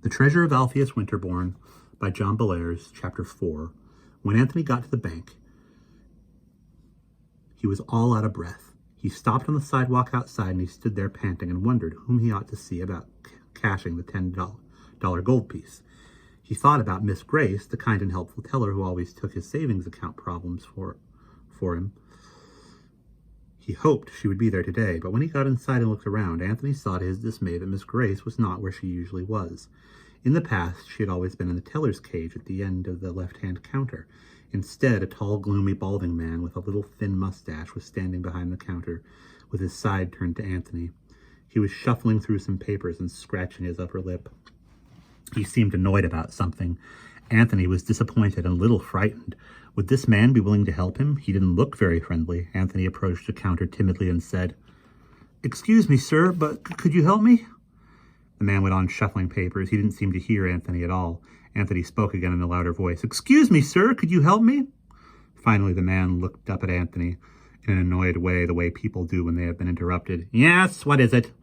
The Treasure of Alpheus Winterborn by John Bellairs, Chapter 4. When Anthony got to the bank, he was all out of breath. He stopped on the sidewalk outside and he stood there panting and wondered whom he ought to see about cashing the $10 gold piece. He thought about Miss Grace, the kind and helpful teller who always took his savings account problems for him. He hoped she would be there today, but when he got inside and looked around, Anthony saw to his dismay that Miss Grace was not where she usually was. In the past, she had always been in the teller's cage at the end of the left-hand counter. Instead, a tall, gloomy, balding man with a little thin mustache was standing behind the counter, with his side turned to Anthony. He was shuffling through some papers and scratching his upper lip. He seemed annoyed about something. Anthony was disappointed and a little frightened. Would this man be willing to help him? He didn't look very friendly. Anthony approached the counter timidly and said, "Excuse me, sir, but could you help me?" The man went on shuffling papers. He didn't seem to hear Anthony at all. Anthony spoke again in a louder voice. "Excuse me, sir, could you help me?" Finally, the man looked up at Anthony in an annoyed way, the way people do when they have been interrupted. "Yes, what is it?"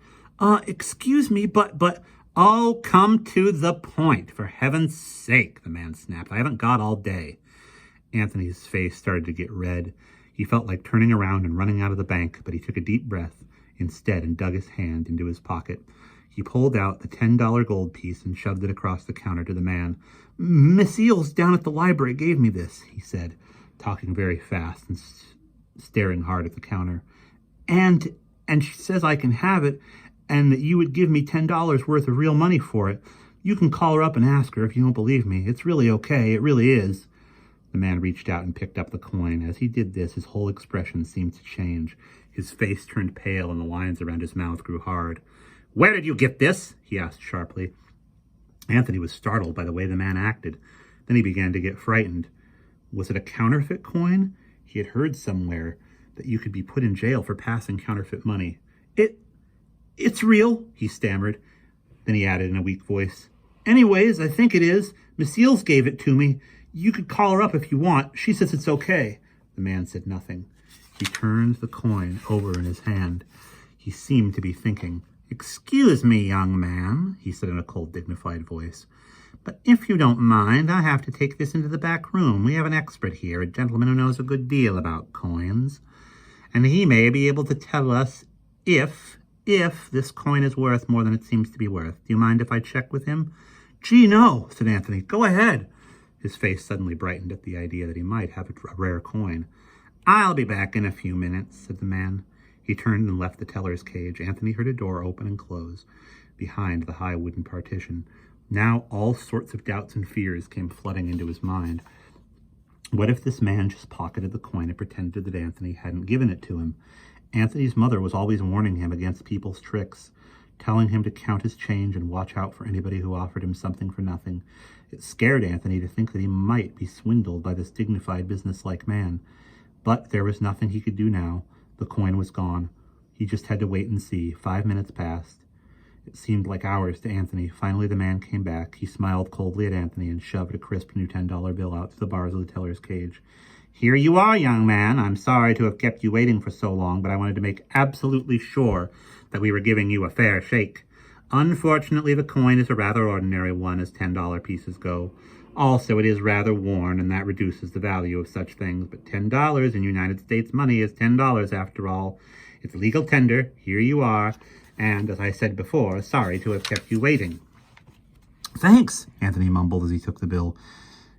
Excuse me, but... "Oh, come to the point, for heaven's sake," the man snapped. "I haven't got all day." Anthony's face started to get red. He felt like turning around and running out of the bank, but he took a deep breath instead and dug his hand into his pocket. He pulled out the $10 gold piece and shoved it across the counter to the man. "Miss Eels down at the library gave me this," he said, talking very fast and staring hard at the counter. And she says I can have it, and that you would give me $10 worth of real money for it. You can call her up and ask her if you don't believe me. It's really okay. It really is." The man reached out and picked up the coin. As he did this, his whole expression seemed to change. His face turned pale and the lines around his mouth grew hard. "Where did you get this?" he asked sharply. Anthony was startled by the way the man acted. Then he began to get frightened. Was it a counterfeit coin? He had heard somewhere that you could be put in jail for passing counterfeit money. It's real," he stammered. Then he added in a weak voice, "Anyways, I think it is. Miss Eels gave it to me. You could call her up if you want. She says it's okay." The man said nothing. He turned the coin over in his hand. He seemed to be thinking. "Excuse me, young man," he said in a cold, dignified voice, "but if you don't mind, I have to take this into the back room. We have an expert here, a gentleman who knows a good deal about coins, and he may be able to tell us if this coin is worth more than it seems to be worth. Do you mind if I check with him?" "Gee, no," said Anthony. "Go ahead." His face suddenly brightened at the idea that he might have a rare coin. "I'll be back in a few minutes," said the man. He turned and left the teller's cage. Anthony heard a door open and close behind the high wooden partition. Now all sorts of doubts and fears came flooding into his mind. What if this man just pocketed the coin and pretended that Anthony hadn't given it to him? Anthony's mother was always warning him against people's tricks, telling him to count his change and watch out for anybody who offered him something for nothing. It scared Anthony to think that he might be swindled by this dignified, businesslike man. But there was nothing he could do now. The coin was gone. He just had to wait and see. 5 minutes passed. It seemed like hours to Anthony. Finally, the man came back. He smiled coldly at Anthony and shoved a crisp new $10 bill out through the bars of the teller's cage. "Here you are, young man. I'm sorry to have kept you waiting for so long, but I wanted to make absolutely sure that we were giving you a fair shake. Unfortunately, the coin is a rather ordinary one as $10 pieces go. Also, it is rather worn, and that reduces the value of such things. But $10 in United States money is $10 after all. It's legal tender. Here you are. And, as I said before, sorry to have kept you waiting." "Thanks," Anthony mumbled as he took the bill.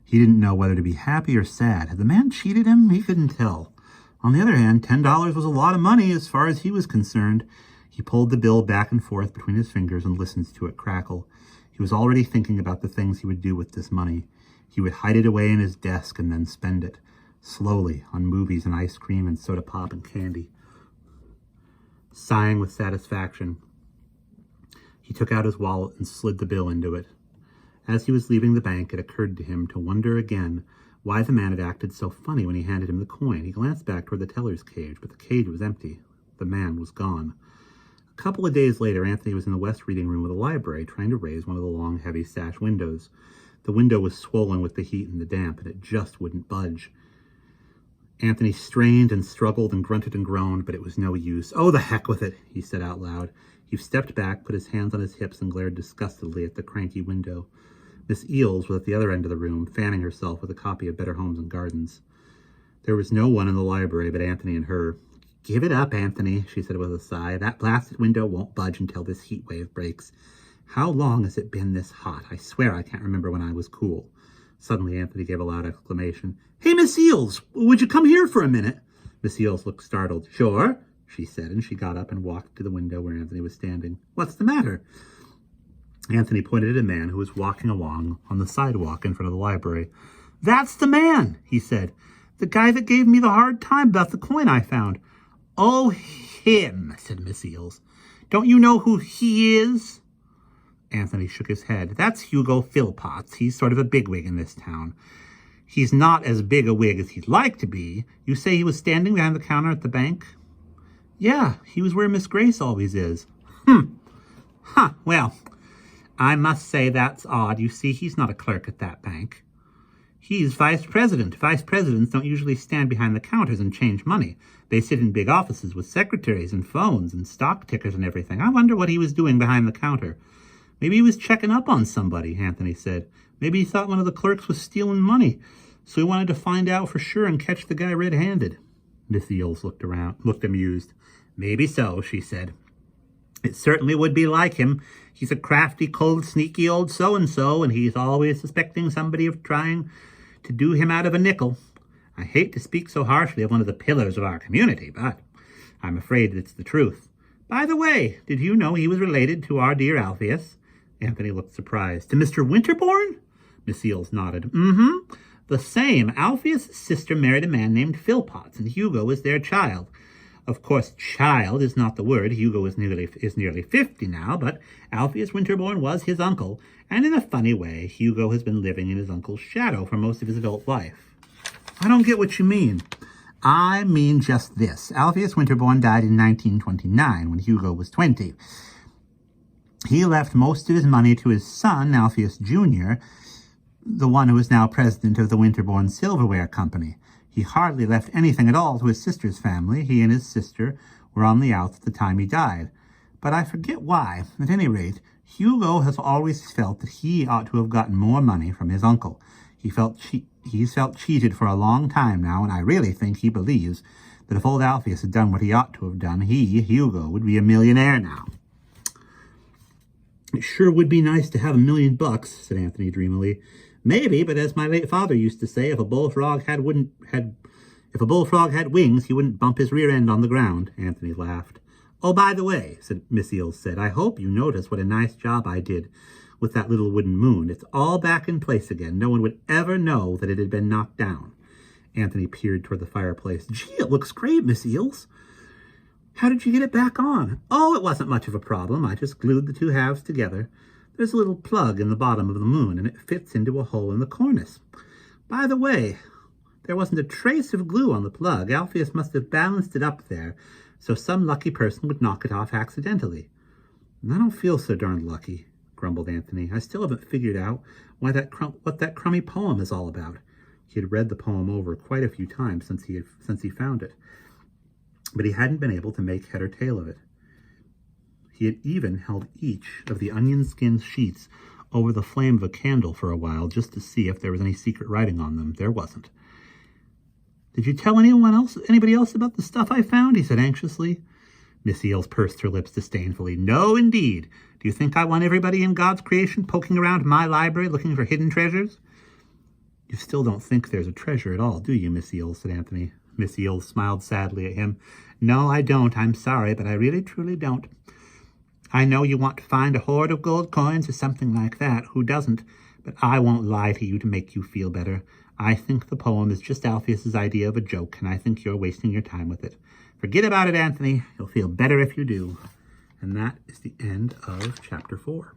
He didn't know whether to be happy or sad. Had the man cheated him? He couldn't tell. On the other hand, $10 was a lot of money as far as he was concerned. He pulled the bill back and forth between his fingers and listened to it crackle. He was already thinking about the things he would do with this money. He would hide it away in his desk and then spend it, slowly, on movies and ice cream and soda pop and candy. Sighing with satisfaction, he took out his wallet and slid the bill into it. As he was leaving the bank, it occurred to him to wonder again why the man had acted so funny when he handed him the coin. He glanced back toward the teller's cage, but the cage was empty. The man was gone. A couple of days later, Anthony was in the west reading room of the library, trying to raise one of the long, heavy sash windows. The window was swollen with the heat and the damp, and it just wouldn't budge. Anthony strained and struggled and grunted and groaned, but it was no use. "Oh, the heck with it," he said out loud. He He stepped back, put his hands on his hips, and glared disgustedly at the cranky window. Miss Eels was at the other end of the room, fanning herself with a copy of Better Homes and Gardens. There was no one in the library but Anthony and her. "Give it up, Anthony," she said with a sigh. "That blasted window won't budge until this heat wave breaks. How long has it been this hot? I swear I can't remember when I was cool." Suddenly, Anthony gave a loud exclamation. "Hey, Miss Eels, would you come here for a minute?" Miss Eels looked startled. "Sure," she said, and she got up and walked to the window where Anthony was standing. "What's the matter?" Anthony pointed at a man who was walking along on the sidewalk in front of the library. "That's the man," he said. "The guy that gave me the hard time about the coin I found." "Oh, him," said Miss Eels. "Don't you know who he is?" Anthony shook his head. "That's Hugo Philpotts. He's sort of a bigwig in this town. He's not as big a wig as he'd like to be. You say he was standing behind the counter at the bank?" "Yeah, he was where Miss Grace always is." Huh, well, I must say that's odd. You see, he's not a clerk at that bank. He's vice president. Vice presidents don't usually stand behind the counters and change money. They sit in big offices with secretaries and phones and stock tickers and everything. I wonder what he was doing behind the counter." "Maybe he was checking up on somebody," Anthony said. "Maybe he thought one of the clerks was stealing money, so he wanted to find out for sure and catch the guy red-handed." Miss Eels looked amused. "Maybe so," she said. "It certainly would be like him. He's a crafty, cold, sneaky old so-and-so, and he's always suspecting somebody of trying to do him out of a nickel. I hate to speak so harshly of one of the pillars of our community, but I'm afraid it's the truth. By the way, did you know he was related to our dear Alpheus?" Anthony looked surprised. "To Mr. Winterborn?" Miss Eels nodded. "Mm-hmm. The same. Alpheus' sister married a man named Philpotts, and Hugo is their child. Of course, child is not the word. Hugo is nearly 50 now, but Alpheus Winterborn was his uncle, and in a funny way, Hugo has been living in his uncle's shadow for most of his adult life." "I don't get what you mean." "I mean just this. Alpheus Winterborn died in 1929 when Hugo was 20. He left most of his money to his son, Alpheus Jr., the one who is now president of the Winterborn Silverware Company. He hardly left anything at all to his sister's family. He and his sister were on the outs at the time he died. But I forget why. At any rate, Hugo has always felt that he ought to have gotten more money from his uncle. He's felt cheated for a long time now, and I really think he believes that if old Alpheus had done what he ought to have done, he, Hugo, would be a millionaire now." "It sure would be nice to have $1 million, said Anthony dreamily. "Maybe, but as my late father used to say, if a bullfrog had wings, he wouldn't bump his rear end on the ground." Anthony laughed. "Oh, by the way," Miss Eels said, "I hope you noticed what a nice job I did with that little wooden moon. It's all back in place again. No one would ever know that it had been knocked down." Anthony peered toward the fireplace. "Gee, it looks great, Miss Eels. How did you get it back on?" "Oh, it wasn't much of a problem. I just glued the two halves together. There's a little plug in the bottom of the moon, and it fits into a hole in the cornice. By the way, there wasn't a trace of glue on the plug. Alpheus must have balanced it up there, so some lucky person would knock it off accidentally." "I don't feel so darned lucky," grumbled Anthony. "I still haven't figured out what that crummy poem is all about." He had read the poem over quite a few times since he found it, but he hadn't been able to make head or tail of it. He had even held each of the onion skin sheets over the flame of a candle for a while just to see if there was any secret writing on them. There wasn't. "Did you tell anybody else about the stuff I found?" he said anxiously. Miss Eels pursed her lips disdainfully. "No, indeed. Do you think I want everybody in God's creation poking around my library looking for hidden treasures?" "You still don't think there's a treasure at all, do you, Miss Eels?" said Anthony. Miss Eels smiled sadly at him. "No, I don't. I'm sorry, but I really, truly don't. I know you want to find a hoard of gold coins or something like that. Who doesn't? But I won't lie to you to make you feel better. I think the poem is just Alpheus's idea of a joke, and I think you're wasting your time with it. Forget about it, Anthony. You'll feel better if you do." And that is the end of chapter 4.